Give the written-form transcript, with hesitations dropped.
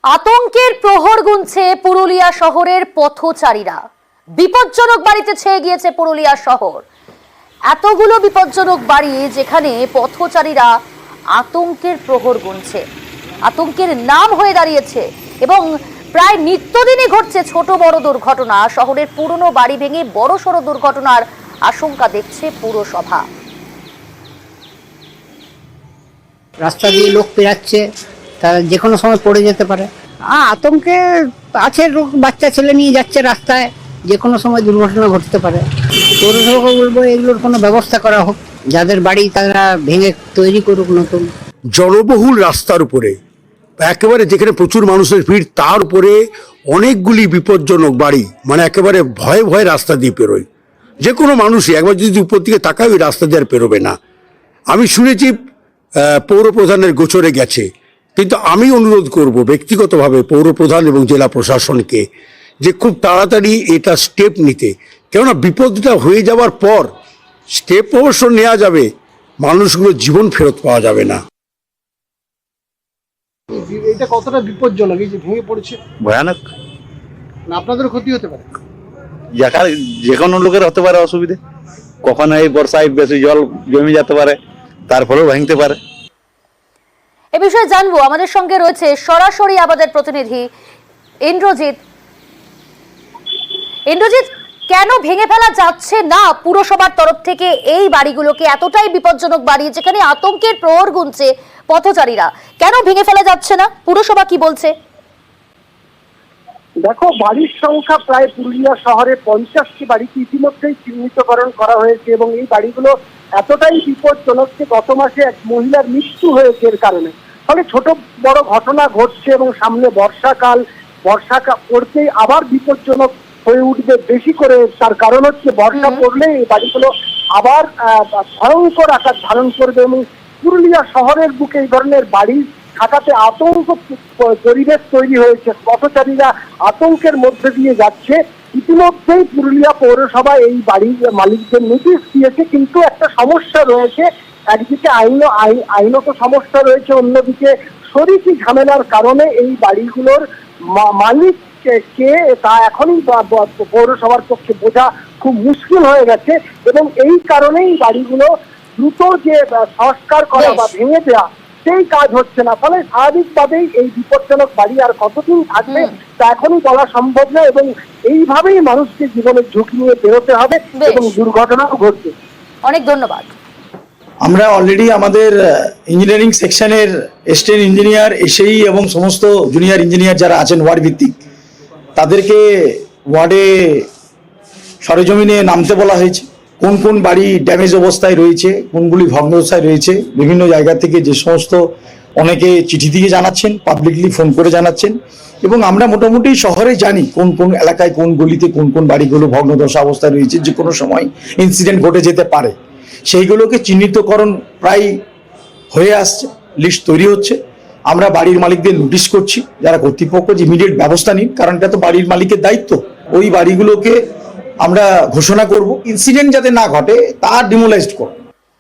আতঙ্কের প্রহর গুনছে পুরুলিয়া শহরের পথচারীরা। বিপজ্জনক বাড়িতে ছেয়ে গিয়েছে পুরুলিয়া শহর। এতগুলো বিপজ্জনক বাড়ি যেখানে পথচারীরা আতঙ্কের প্রহর গুনছে, আতঙ্কের নাম হয়ে দাঁড়িয়েছে এবং প্রায় নিত্যদিনই ঘটছে ছোট বড় দুর্ঘটনা। শহরের পুরনো বাড়ি ভেঙে বড়সড় দুর্ঘটনার আশঙ্কা দেখছে পুরসভা। রাস্তা দিয়ে লোক পেরাচ্ছে, তারা যে কোনো সময় পড়ে যেতে পারে। আতঙ্কে আছে, লোক বাচ্চা ছেলে নিয়ে যাচ্ছে রাস্তায়, যে কোনো সময় দুর্ঘটনা ঘটতে পারে। পৌরসভাকে বলবো এগুলোর কোনো ব্যবস্থা করা হোক, যাদের বাড়ি তারা ভেঙে তৈরি করুক নতুন। জনবহুল রাস্তার উপরে একেবারে যেখানে প্রচুর মানুষের ভিড়, তার উপরে অনেকগুলি বিপজ্জনক বাড়ি, মানে একেবারে ভয়ে ভয়ে রাস্তা দিয়ে পেরোয়। যে কোনো মানুষই একবার যদি উপর দিকে তাকায় ওই রাস্তা দিয়ে আর পেরোবে না। আমি শুনেছি পৌর প্রধানের গোচরে গেছে, কিন্তু আমি অনুরোধ করব ব্যক্তিগতভাবে পৌরপ্রধান এবং জেলা প্রশাসনকে যে খুব তাড়াতাড়ি এটা স্টেপ নিতে। কেননা বিপদটা হয়ে যাওয়ার পর স্টেপ অবশ্য নেওয়া যাবে, মানুষগুলোর জীবন ফেরত পাওয়া যাবে না। এটা কতটা বিপজ্জনক, এই যে ভেঙে পড়েছে? ভয়ানক। না আপনাদের ক্ষতি হতে পারে? যে কোনো লোকের হতে পারে অসুবিধে। কখন এই বর্ষায় বেশি জল জমে যেতে পারে, তার ফলেও ভাঙতে পারে। এ বিষয়ে জানবো, আমাদের সঙ্গে রয়েছে সরাসরি আমাদের প্রতিনিধি ইন্দ্রজিৎ। ইন্দ্রজিৎ, কেন ভেঙে ফেলা যাচ্ছে না পুরসভার তরফ থেকে এই বাড়িগুলোকে? এতটাই বিপজ্জনক বাড়ি যেখানে আতঙ্কের প্রহর গুনছে পথচারীরা, কেন ভেঙে ফেলা যাচ্ছে না? পুরসভা কি বলছে? দেখো, বাড়ির সংখ্যা প্রায় পুরুলিয়া শহরে 50টি বাড়িকে ইতিমধ্যেই চিহ্নিতকরণ করা হয়েছে এবং এই বাড়িগুলো এতটাই বিপজ্জনক যে গত মাসে এক মহিলার মৃত্যু হয়েছে এর কারণে। ফলে ছোট বড় ঘটনা ঘটছে এবং সামনে বর্ষাকাল পড়তেই আবার বিপজ্জনক হয়ে উঠবে বেশি করে। তার কারণ হচ্ছে বর্ষা পড়লে এই বাড়িগুলো আবার ভয়ঙ্কর আকার ধারণ করবে এবং পুরুলিয়া শহরের বুকে এই ধরনের বাড়ি থাকাতে আতঙ্ক পরিবেশ তৈরি হয়েছে। পথচারীরা আতঙ্কের মধ্যে দিয়ে যাচ্ছে। ইতিমধ্যেই পুরুলিয়া পৌরসভা এই বাড়ির মালিকদের নোটিশ দিয়েছে, কিন্তু একটা সমস্যা রয়েছে। একদিকে আইনত সমস্যা রয়েছে, অন্যদিকে শরিকি ঝামেলার কারণে এই বাড়িগুলোর মালিক কে তা এখনই পৌরসভার পক্ষে বোঝা খুব মুশকিল হয়ে গেছে এবং এই কারণেই বাড়িগুলো দ্রুত যে সংস্কার করা বা ভেঙে দেওয়া সেই কাজ হচ্ছে না। ফলে স্বাভাবিকভাবেই এই বিপজ্জনক বাড়ি আর কতদিন থাকবে তা এখনই বলা সম্ভব না এবং এইভাবেই মানুষকে জীবনের ঝুঁকি নিয়ে বেরোতে হবে এবং দুর্ঘটনাও ঘটবে। অনেক ধন্যবাদ। আমরা অলরেডি আমাদের ইঞ্জিনিয়ারিং সেকশনের অ্যাসিস্ট্যান্ট ইঞ্জিনিয়ার, এসএই এবং সমস্ত জুনিয়র ইঞ্জিনিয়ার যারা আছেন ওয়ার্ড ভিত্তিক, তাদেরকে ওয়ার্ডে সরেজমিনে নামতে বলা হয়েছে। কোন কোন বাড়ি ড্যামেজ অবস্থায় রয়েছে, কোনগুলি ভগ্ন অবস্থায় রয়েছে, বিভিন্ন জায়গা থেকে যে সমস্ত অনেকে চিঠি দিয়ে জানাচ্ছেন, পাবলিকলি ফোন করে জানাচ্ছেন এবং আমরা মোটামুটি শহরে জানি কোন কোন এলাকায় কোন গলিতে কোন কোন বাড়িগুলো ভগ্নদশা অবস্থায় রয়েছে, যে কোনো সময় ইনসিডেন্ট ঘটে যেতে পারে। সেইগুলোকে চিহ্নিতকরণ প্রায় হয়ে আসছে, লিস্ট তৈরি হচ্ছে। আমরা বাড়ির মালিকদের নোটিশ করছি, যারা কর্তৃপক্ষ যে ইমিডিয়েট ব্যবস্থা নিন, কারণ এটা তো বাড়ির মালিকের দায়িত্ব। ওই বাড়িগুলোকে আমরা ঘোষণা করব, ইনসিডেন্ট যাতে না ঘটে তা ডিমোলাইজড করব।